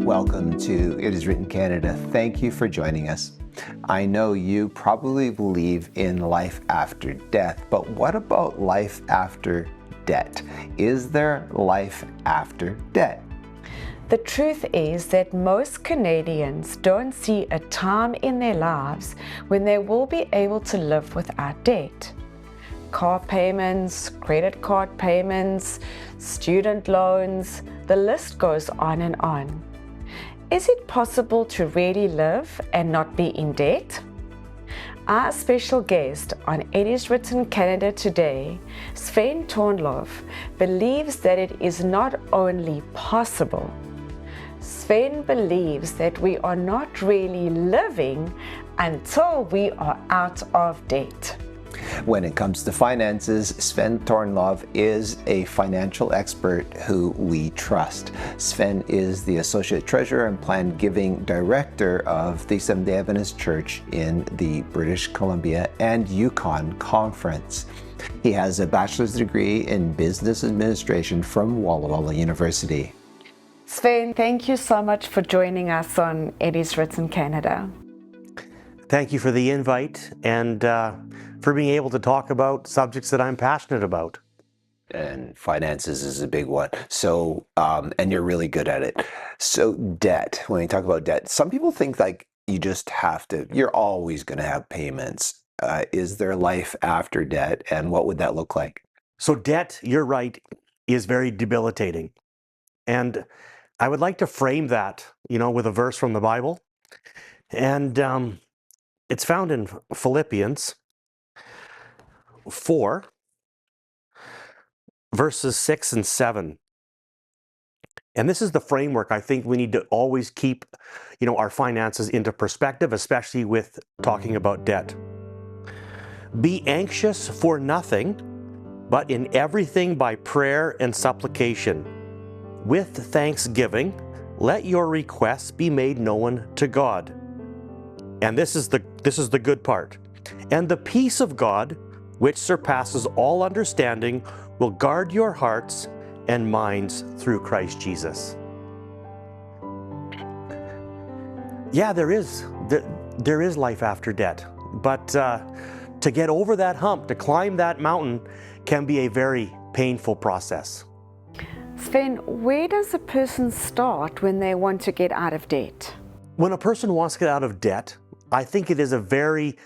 Welcome to It Is Written Canada. Thank you for joining us. I know you probably believe in life after death, but what about life after debt? Is there life after debt? The truth is that most Canadians don't see a time in their lives when they will be able to live without debt. Car payments, credit card payments, student loans, the list goes on and on. Is it possible to really live and not be in debt? Our special guest on It Is Written Canada today, Sven Tornlov, believes that it is not only possible. Sven believes that we are not really living until we are out of debt. When it comes to finances, Sven Tornlov is a financial expert who we trust. Sven is the Associate Treasurer and Planned Giving Director of the Seventh-day Adventist Church in the British Columbia and Yukon Conference. He has a bachelor's degree in business administration from Walla Walla University. Sven, thank you so much for joining us on It Is Written Canada. Thank you for the invite and for being able to talk about subjects that I'm passionate about. And finances is a big one. So, and you're really good at it. So debt, when we talk about debt, some people think like you just have to, you're always going to have payments. Is there life after debt? And what would that look like? So debt, you're right, is very debilitating. And I would like to frame that, with a verse from the Bible. And it's found in Philippians 4, verses 6 and 7. And this is the framework I think we need to always keep, our finances into perspective, especially with talking about debt. Be anxious for nothing, but in everything by prayer and supplication. With thanksgiving, let your requests be made known to God. And this is the good part. And the peace of God, which surpasses all understanding, will guard your hearts and minds through Christ Jesus. Yeah, there is life after debt, but to get over that hump, to climb that mountain, can be a very painful process. Sven, where does a person start when they want to get out of debt? When a person wants to get out of debt, I think it is a very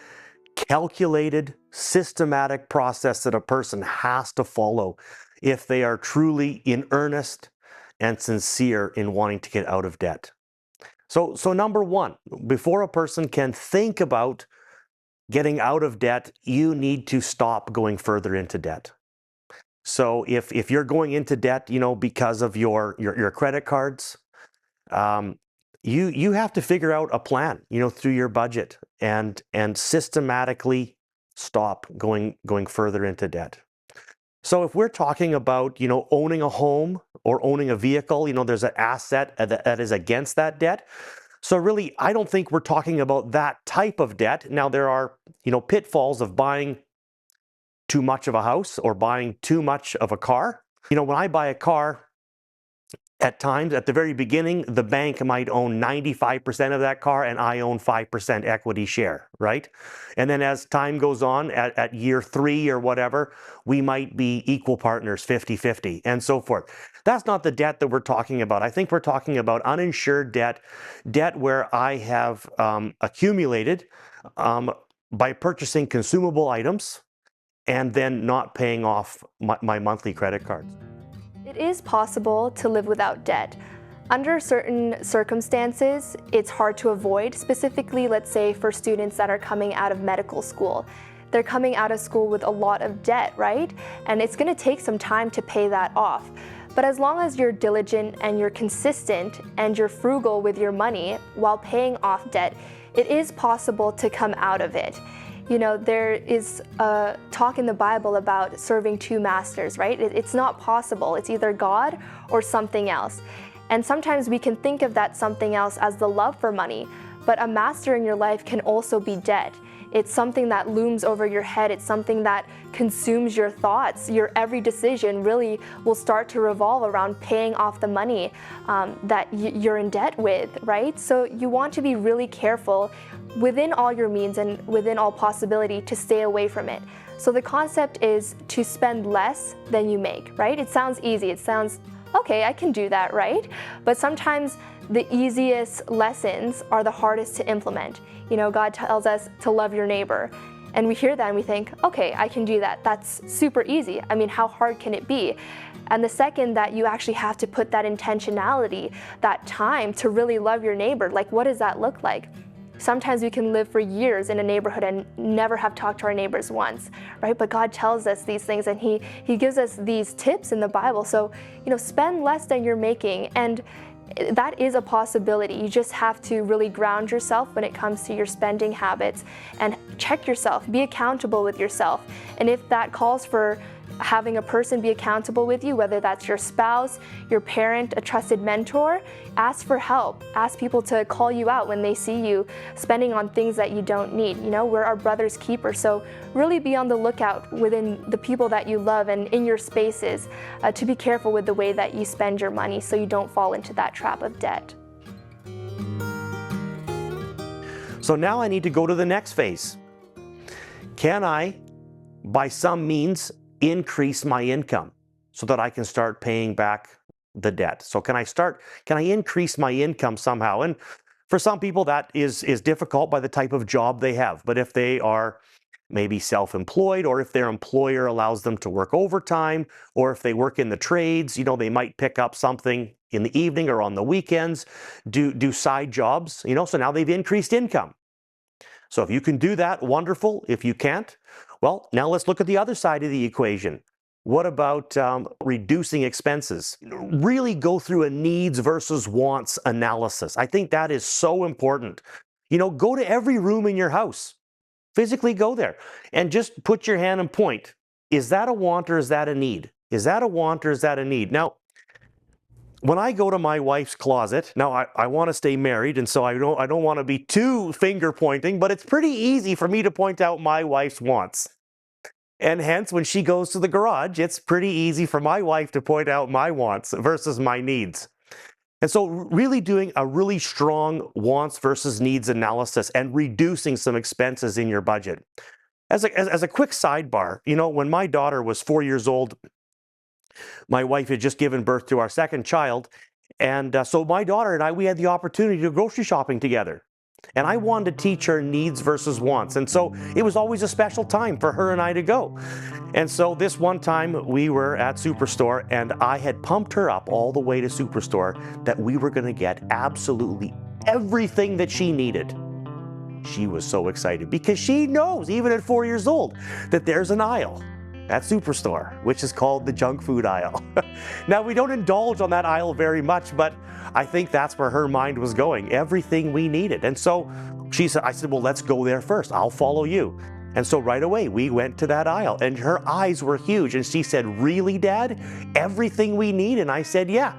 calculated, systematic process that a person has to follow if they are truly in earnest and sincere in wanting to get out of debt. So number one, before a person can think about getting out of debt, you need to stop going further into debt. So if you're going into debt, because of your credit cards, you have to figure out a plan, through your budget and systematically stop going further into debt. So if we're talking about, owning a home or owning a vehicle, there's an asset that is against that debt. So really, I don't think we're talking about that type of debt. Now there are, pitfalls of buying too much of a house or buying too much of a car. When I buy a car, at times, at the very beginning, the bank might own 95% of that car and I own 5% equity share, right? And then as time goes on, at year 3 or whatever, we might be equal partners, 50-50, and so forth. That's not the debt that we're talking about. I think we're talking about uninsured debt where I have accumulated by purchasing consumable items and then not paying off my monthly credit cards. It is possible to live without debt. Under certain circumstances, it's hard to avoid, specifically, let's say, for students that are coming out of medical school. They're coming out of school with a lot of debt, right? And it's going to take some time to pay that off. But as long as you're diligent and you're consistent and you're frugal with your money while paying off debt, it is possible to come out of it. You know, there is a talk in the Bible about serving two masters, right? It's not possible. It's either God or something else. And sometimes we can think of that something else as the love for money, but a master in your life can also be debt. It's something that looms over your head. It's something that consumes your thoughts. Your every decision really will start to revolve around paying off the money that you're in debt with, right? So you want to be really careful within all your means and within all possibility to stay away from it. So the concept is to spend less than you make, right? It sounds easy. It sounds, okay, I can do that, right? But sometimes the easiest lessons are the hardest to implement. You know, God tells us to love your neighbor. And we hear that and we think, okay, I can do that. That's super easy. I mean, how hard can it be? And the second that you actually have to put that intentionality, that time to really love your neighbor, like what does that look like? Sometimes we can live for years in a neighborhood and never have talked to our neighbors once, right? But God tells us these things and He gives us these tips in the Bible. So, you know, spend less than you're making, and that is a possibility. You just have to really ground yourself when it comes to your spending habits and check yourself, be accountable with yourself. And if that calls for having a person be accountable with you, whether that's your spouse, your parent, a trusted mentor, ask for help. Ask people to call you out when they see you spending on things that you don't need. You know, we're our brother's keeper. So really be on the lookout within the people that you love and in your spaces to be careful with the way that you spend your money so you don't fall into that trap of debt. So now I need to go to the next phase. Can I, by some means, increase my income so that I can start paying back the debt? So can I increase my income somehow? And for some people that is difficult by the type of job they have. But if they are maybe self-employed, or if their employer allows them to work overtime, or if they work in the trades, you know, they might pick up something in the evening or on the weekends, do side jobs, you know, so now they've increased income. So if you can do that, wonderful. If you can't, well, now let's look at the other side of the equation. What about reducing expenses? Really go through a needs versus wants analysis. I think that is so important. You know, go to every room in your house. Physically go there and just put your hand and point. Is that a want or is that a need? Is that a want or is that a need? Now, when I go to my wife's closet, now I want to stay married, and so I don't want to be too finger pointing, but it's pretty easy for me to point out my wife's wants. And hence, when she goes to the garage, it's pretty easy for my wife to point out my wants versus my needs. And so really doing a really strong wants versus needs analysis and reducing some expenses in your budget. As a quick sidebar, you know, when my daughter was 4 years old, my wife had just given birth to our second child. And so my daughter and I, we had the opportunity to go grocery shopping together. And I wanted to teach her needs versus wants. And so it was always a special time for her and I to go. And so this one time we were at Superstore, and I had pumped her up all the way to Superstore that we were going to get absolutely everything that she needed. She was so excited because she knows, even at 4 years old, that there's an aisle at Superstore, which is called the junk food aisle. Now, we don't indulge on that aisle very much, but I think that's where her mind was going, everything we needed. And so I said, well, let's go there first. I'll follow you. And so right away, we went to that aisle, and her eyes were huge. And she said, really, Dad? Everything we need? And I said, yeah.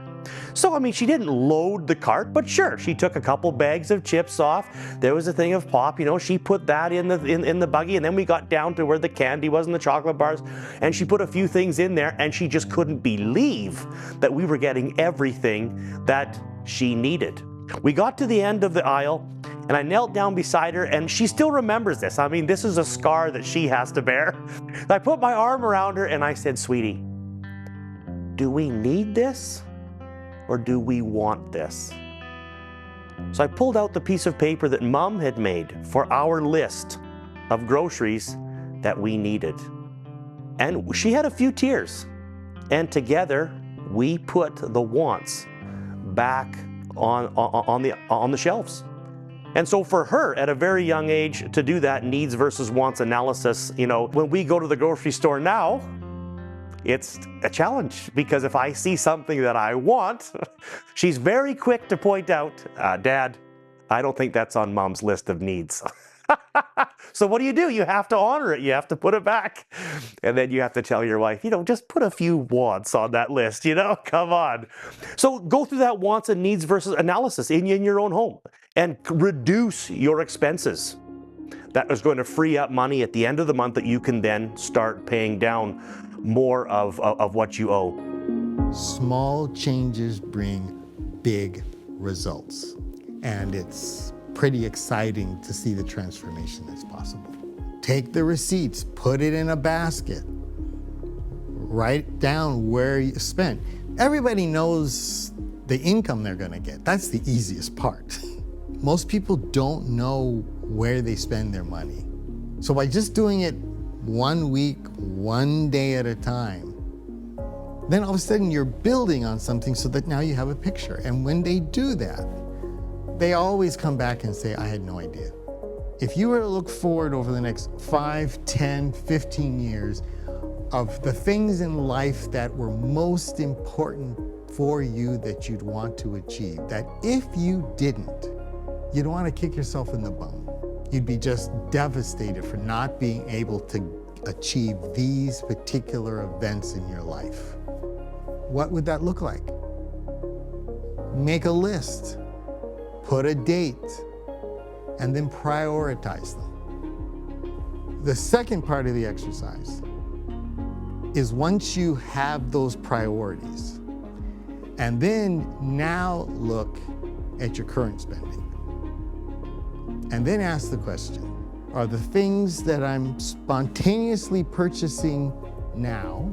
So, I mean, she didn't load the cart, but sure, she took a couple bags of chips off. There was a thing of pop, you know, she put that in the buggy, and then we got down to where the candy was and the chocolate bars, and she put a few things in there, and she just couldn't believe that we were getting everything that she needed. We got to the end of the aisle, and I knelt down beside her, and she still remembers this. I mean, this is a scar that she has to bear. I put my arm around her, and I said, sweetie, do we need this? Or do we want this? So I pulled out the piece of paper that Mom had made for our list of groceries that we needed. And she had a few tears. And together, we put the wants back on the shelves. And so for her, at a very young age, to do that needs versus wants analysis, when we go to the grocery store now, it's a challenge, because if I see something that I want, she's very quick to point out, Dad, I don't think that's on Mom's list of needs. So what do? You have to honor it. You have to put it back. And then you have to tell your wife, just put a few wants on that list, come on. So go through that wants and needs versus analysis in your own home and reduce your expenses. That is going to free up money at the end of the month that you can then start paying down more of what you owe. Small changes bring big results. And it's pretty exciting to see the transformation that's possible. Take the receipts, put it in a basket, write down where you spent. Everybody knows the income they're gonna get. That's the easiest part. Most people don't know where they spend their money. So by just doing it 1 week, 1 day at a time, then all of a sudden you're building on something so that now you have a picture. And when they do that, they always come back and say, I had no idea. If you were to look forward over the next 5, 10, 15 years of the things in life that were most important for you that you'd want to achieve, that if you didn't, you'd want to kick yourself in the bum. You'd be just devastated for not being able to achieve these particular events in your life. What would that look like? Make a list. Put a date, and then prioritize them. The second part of the exercise is once you have those priorities, and then now look at your current spending. And then ask the question, are the things that I'm spontaneously purchasing now,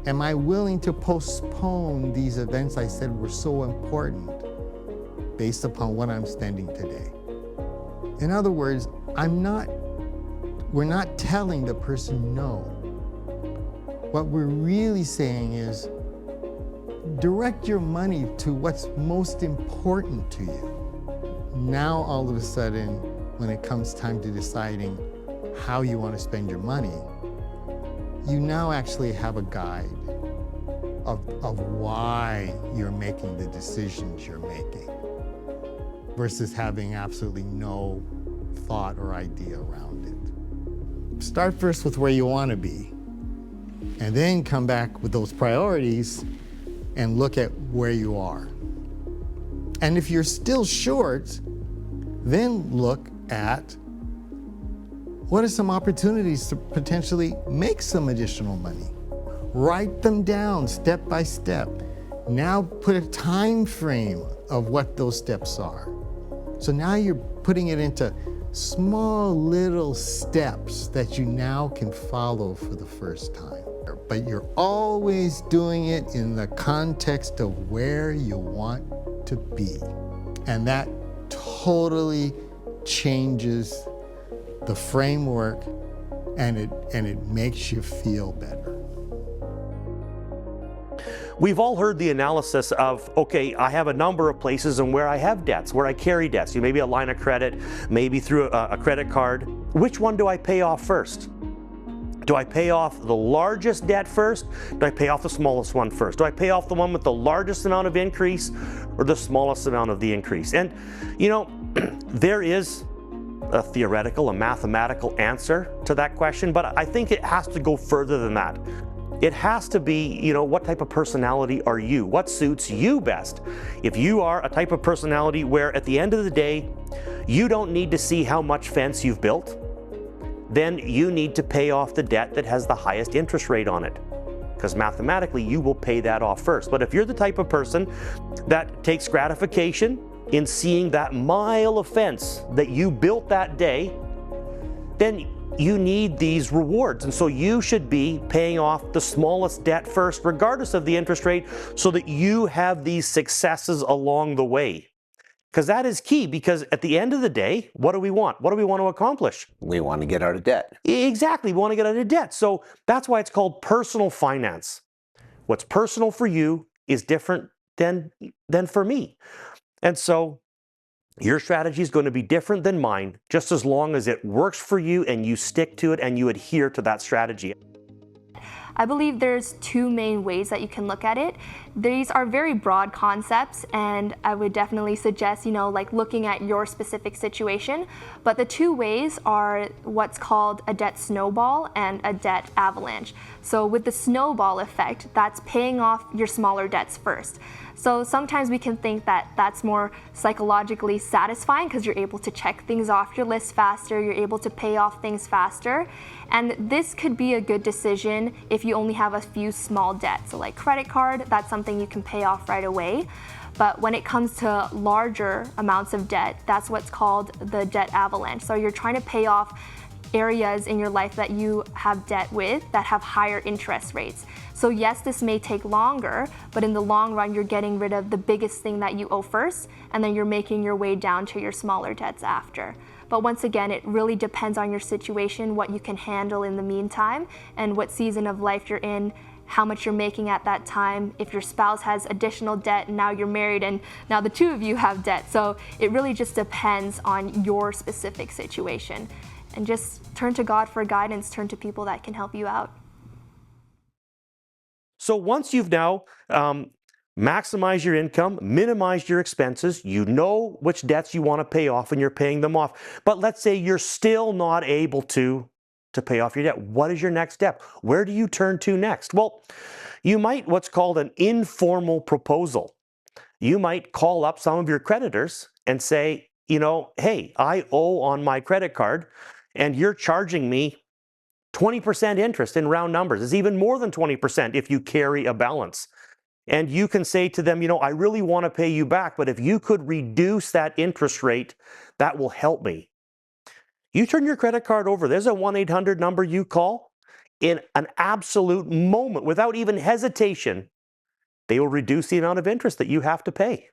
am I willing to postpone these events I said were so important based upon what I'm spending today? In other words, we're not telling the person no. What we're really saying is, direct your money to what's most important to you. Now, all of a sudden, when it comes time to deciding how you want to spend your money, you now actually have a guide of why you're making the decisions you're making, versus having absolutely no thought or idea around it. Start first with where you want to be, and then come back with those priorities and look at where you are. And if you're still short, then look at what are some opportunities to potentially make some additional money. Write them down step by step. Now put a time frame of what those steps are. So now you're putting it into small little steps that you now can follow for the first time. But you're always doing it in the context of where you want to be. And that totally changes the framework, and it makes you feel better. We've all heard the analysis of, okay, I have a number of places and where I have debts, where I carry debts. Maybe a line of credit, maybe through a credit card. Which one do I pay off first? Do I pay off the largest debt first? Do I pay off the smallest one first? Do I pay off the one with the largest amount of increase or the smallest amount of the increase? And, there is a theoretical, a mathematical answer to that question, but I think it has to go further than that. It has to be, what type of personality are you? What suits you best? If you are a type of personality where at the end of the day, you don't need to see how much fence you've built, then you need to pay off the debt that has the highest interest rate on it, because mathematically you will pay that off first. But if you're the type of person that takes gratification in seeing that mile of fence that you built that day, then you need these rewards. And so you should be paying off the smallest debt first, regardless of the interest rate, so that you have these successes along the way. Because that is key, because at the end of the day, what do we want? What do we want to accomplish? We want to get out of debt. Exactly, we want to get out of debt. So that's why it's called personal finance. What's personal for you is different than for me. And so your strategy is going to be different than mine, just as long as it works for you and you stick to it and you adhere to that strategy. I believe there's two main ways that you can look at it. These are very broad concepts, and I would definitely suggest, like looking at your specific situation. But the two ways are what's called a debt snowball and a debt avalanche. So with the snowball effect, that's paying off your smaller debts first. So sometimes we can think that that's more psychologically satisfying because you're able to check things off your list faster, you're able to pay off things faster. And this could be a good decision if you only have a few small debts. So like credit card, that's something you can pay off right away. But when it comes to larger amounts of debt, that's what's called the debt avalanche. So you're trying to pay off areas in your life that you have debt with that have higher interest rates. So yes, this may take longer, but in the long run, you're getting rid of the biggest thing that you owe first, and then you're making your way down to your smaller debts after. But once again, it really depends on your situation, what you can handle in the meantime, and what season of life you're in, how much you're making at that time, if your spouse has additional debt and now you're married and now the two of you have debt. So it really just depends on your specific situation. And just turn to God for guidance, turn to people that can help you out. So once you've now maximized your income, minimized your expenses, you know which debts you want to pay off and you're paying them off. But let's say you're still not able to pay off your debt. What is your next step? Where do you turn to next? Well, you might what's called an informal proposal. You might call up some of your creditors and say, hey, I owe on my credit card and you're charging me 20% interest in round numbers. It's even more than 20% if you carry a balance. And you can say to them, I really want to pay you back, but if you could reduce that interest rate, that will help me. You turn your credit card over. There's a 1-800 number you call. In an absolute moment, without even hesitation, they will reduce the amount of interest that you have to pay.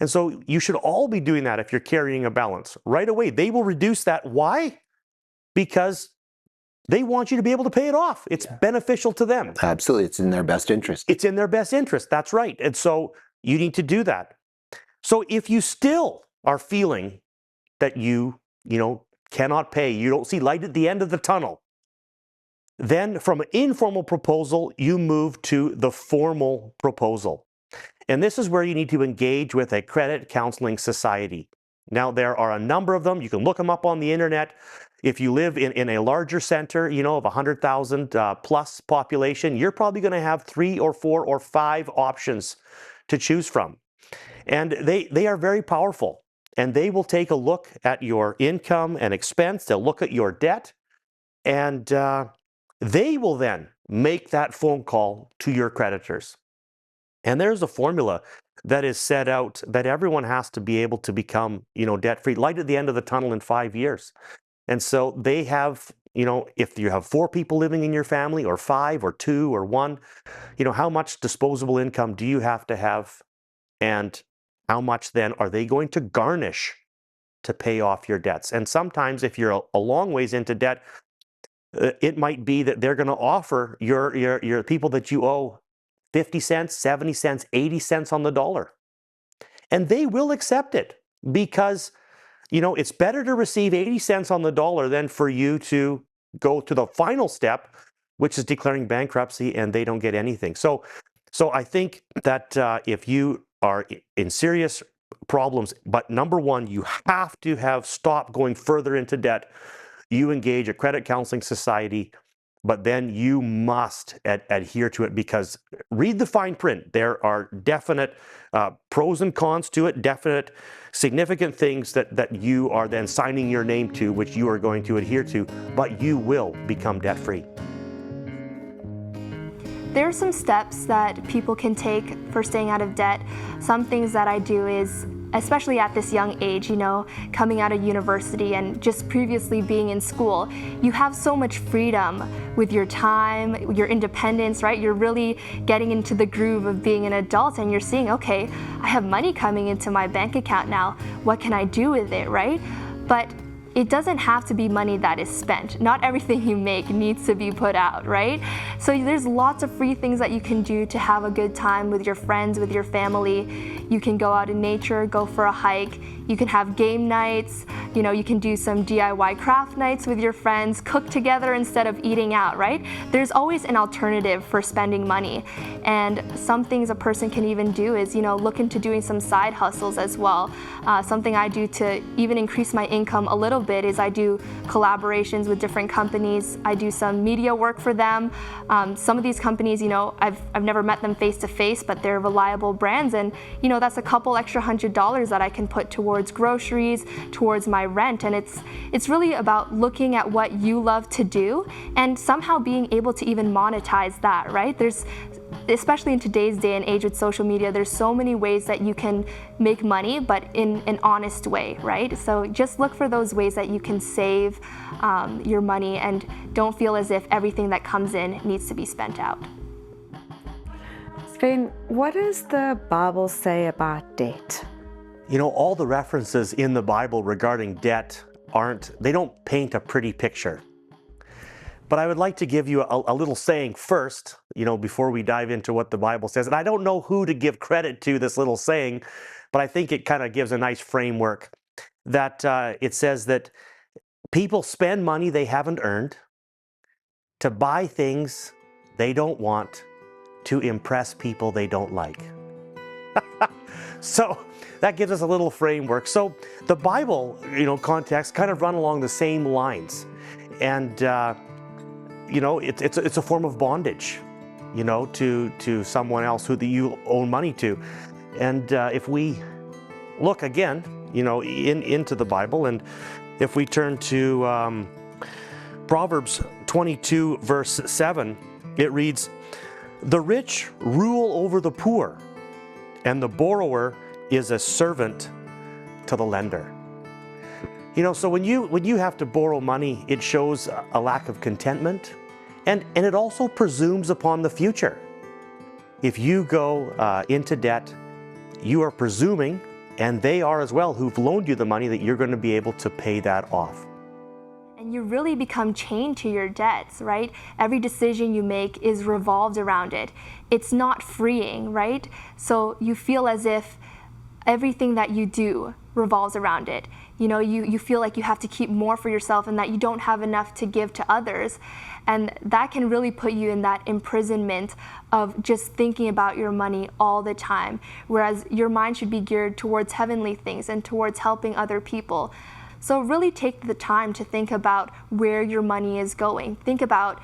And so you should all be doing that if you're carrying a balance. Right away, they will reduce that. Why? Because they want you to be able to pay it off. It's beneficial to them. Absolutely. It's in their best interest. It's in their best interest. That's right. And so you need to do that. So if you still are feeling that you cannot pay, you don't see light at the end of the tunnel, then from an informal proposal, you move to the formal proposal. And this is where you need to engage with a credit counseling society. Now, there are a number of them. You can look them up on the internet. If you live in a larger center, of 100,000 plus population, you're probably going to have 3 or 4 or 5 options to choose from. And they are very powerful. And they will take a look at your income and expense. They'll look at your debt. And they will then make that phone call to your creditors. And there's a formula that is set out that everyone has to be able to become, debt-free, light at the end of the tunnel in 5 years. And so they have, if you have 4 people living in your family, or 5 or 2 or 1, how much disposable income do you have to have? And how much then are they going to garnish to pay off your debts? And sometimes if you're a long ways into debt, it might be that they're going to offer your people that you owe 50 cents, 70 cents, 80 cents on the dollar. And they will accept it because, it's better to receive 80 cents on the dollar than for you to go to the final step, which is declaring bankruptcy, and they don't get anything. So I think that if you are in serious problems, but number one, you have to have stopped going further into debt, you engage a credit counseling society, but then you must adhere to it, because read the fine print. There are definite pros and cons to it, definite significant things that you are then signing your name to, which you are going to adhere to, but you will become debt-free. There are some steps that people can take for staying out of debt. Some things that I do is, especially at this young age, coming out of university and just previously being in school, you have so much freedom with your time, your independence, right? You're really getting into the groove of being an adult, and you're seeing, okay, I have money coming into my bank account now. What can I do with it, right? But it doesn't have to be money that is spent. Not everything you make needs to be put out, right? So there's lots of free things that you can do to have a good time with your friends, with your family. You can go out in nature, go for a hike. You can have game nights. You can do some DIY craft nights with your friends, cook together instead of eating out, right? There's always an alternative for spending money. And some things a person can even do is, look into doing some side hustles as well. Something I do to even increase my income a little bit is I do collaborations with different companies. I do some media work for them. Some of these companies, I've never met them face to face, but they're reliable brands, and that's a couple extra $100 that I can put towards groceries, towards my rent. And it's really about looking at what you love to do and somehow being able to even monetize that, right? Especially in today's day and age with social media, there's so many ways that you can make money, but in an honest way, right? So just look for those ways that you can save your money and don't feel as if everything that comes in needs to be spent out. Sven, what does the Bible say about debt? All the references in the Bible regarding debt they don't paint a pretty picture. But I would like to give you a little saying first, before we dive into what the Bible says. And I don't know who to give credit to this little saying, but I think it kind of gives a nice framework that it says that people spend money they haven't earned to buy things they don't want to impress people they don't like. So that gives us a little framework. So the Bible, context kind of run along the same lines. And it's a form of bondage, to someone else who you owe money to. And if we look again, into the Bible, and if we turn to Proverbs 22, verse 7, it reads, "The rich rule over the poor, and the borrower is a servant to the lender." So when you have to borrow money, it shows a lack of contentment, and it also presumes upon the future. If you go into debt, you are presuming, and they are as well, who've loaned you the money, that you're going to be able to pay that off. And you really become chained to your debts, right? Every decision you make is revolved around it. It's not freeing, right? So you feel as if everything that you do revolves around it. You feel like you have to keep more for yourself and that you don't have enough to give to others. And that can really put you in that imprisonment of just thinking about your money all the time. Whereas your mind should be geared towards heavenly things and towards helping other people. So really take the time to think about where your money is going. Think about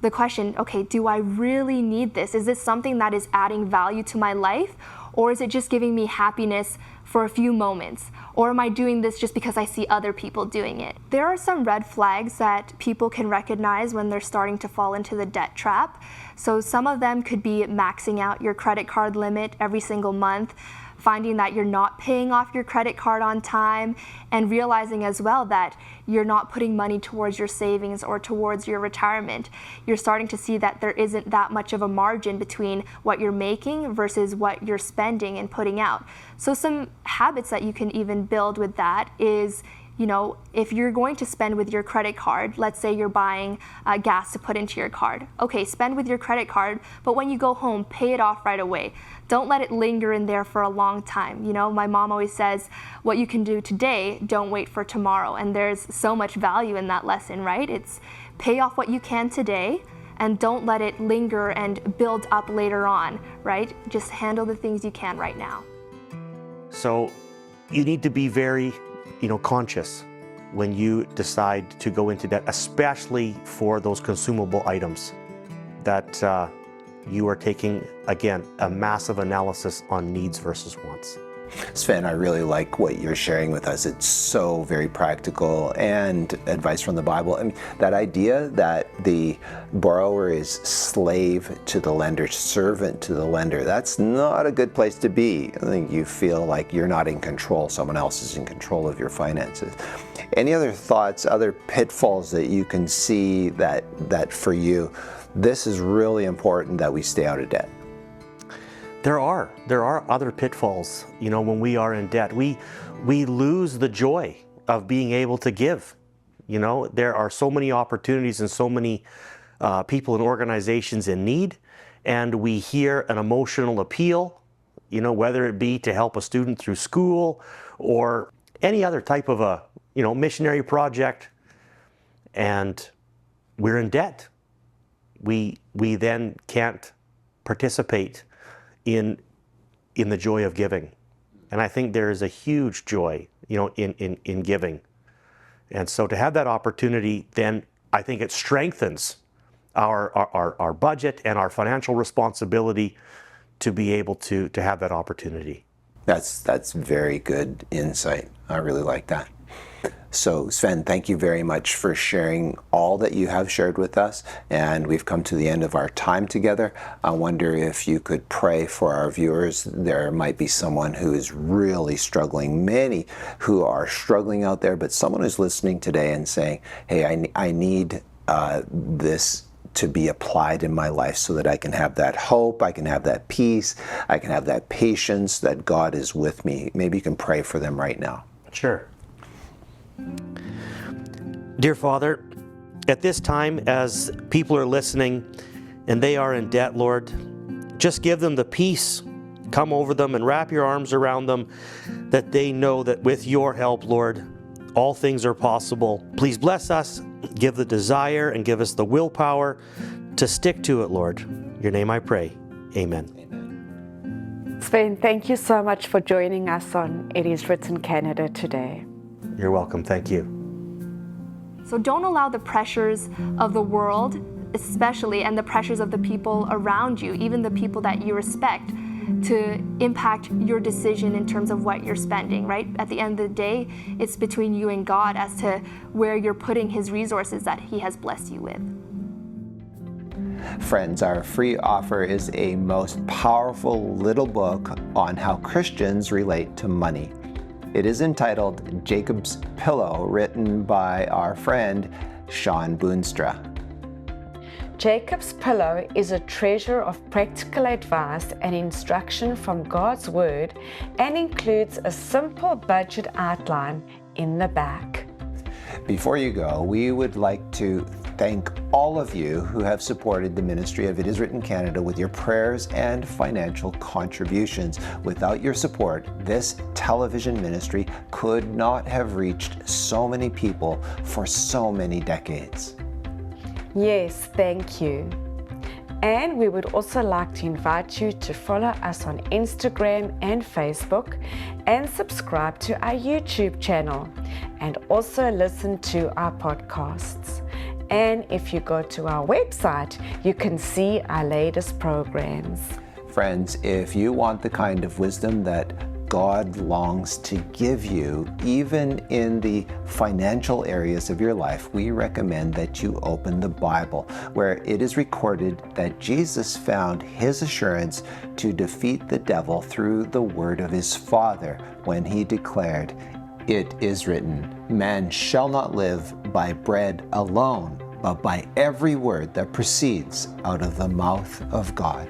the question, okay, do I really need this? Is this something that is adding value to my life? Or is it just giving me happiness for a few moments? Or am I doing this just because I see other people doing it? There are some red flags that people can recognize when they're starting to fall into the debt trap. So some of them could be maxing out your credit card limit every single month, finding that you're not paying off your credit card on time, and realizing as well that you're not putting money towards your savings or towards your retirement. You're starting to see that there isn't that much of a margin between what you're making versus what you're spending and putting out. So some habits that you can even build with that is, if you're going to spend with your credit card, let's say you're buying gas to put into your card. Okay, spend with your credit card, but when you go home, pay it off right away. Don't let it linger in there for a long time. My mom always says, what you can do today, don't wait for tomorrow. And there's so much value in that lesson, right? It's pay off what you can today and don't let it linger and build up later on, right? Just handle the things you can right now. So you need to be very conscious when you decide to go into debt, especially for those consumable items that you are taking, again, a massive analysis on needs versus wants. Sven, I really like what you're sharing with us. It's so very practical and advice from the Bible. I mean, that idea that the borrower is slave to the lender, servant to the lender, that's not a good place to be. I think you feel like you're not in control, someone else is in control of your finances. Any other thoughts, other pitfalls that you can see that for you, this is really important that we stay out of debt? There are other pitfalls, when we are in debt. We lose the joy of being able to give. You know, there are so many opportunities and so many people and organizations in need, and we hear an emotional appeal, you know, whether it be to help a student through school or any other type of a, you know, missionary project, and we're in debt. We then can't participate in the joy of giving. And I think there is a huge joy, you know, in giving. And so to have that opportunity, then I think it strengthens our budget and our financial responsibility to be able to have that opportunity. That's very good insight. I really like that. So Sven, thank you very much for sharing all that you have shared with us, and we've come to the end of our time together. I wonder if you could pray for our viewers. There might be someone who is really struggling, many who are struggling out there, but someone who's listening today and saying, hey, I need this to be applied in my life so that I can have that hope, I can have that peace, I can have that patience, that God is with me. Maybe you can pray for them right now. Sure. Dear Father, at this time, as people are listening and they are in debt, Lord, just give them the peace. Come over them and wrap your arms around them, that they know that with your help, Lord, all things are possible. Please bless us, give the desire, and give us the willpower to stick to it, Lord. In your name I pray. Amen. Sven, thank you so much for joining us on It Is Written Canada today. You're welcome. Thank you. So don't allow the pressures of the world, especially, and the pressures of the people around you, even the people that you respect, to impact your decision in terms of what you're spending, right? At the end of the day, it's between you and God as to where you're putting His resources that He has blessed you with. Friends, our free offer is a most powerful little book on how Christians relate to money. It is entitled Jacob's Pillow, written by our friend Sean Boonstra. Jacob's Pillow is a treasure of practical advice and instruction from God's Word and includes a simple budget outline in the back. Before you go, we would like to thank all of you who have supported the ministry of It Is Written Canada with your prayers and financial contributions. Without your support, this television ministry could not have reached so many people for so many decades. Yes, thank you. And we would also like to invite you to follow us on Instagram and Facebook, and subscribe to our YouTube channel, and also listen to our podcasts. And if you go to our website, you can see our latest programs. Friends, if you want the kind of wisdom that God longs to give you, even in the financial areas of your life, we recommend that you open the Bible, where it is recorded that Jesus found His assurance to defeat the devil through the word of His Father when He declared, "It is written, man shall not live by bread alone, but by every word that proceeds out of the mouth of God."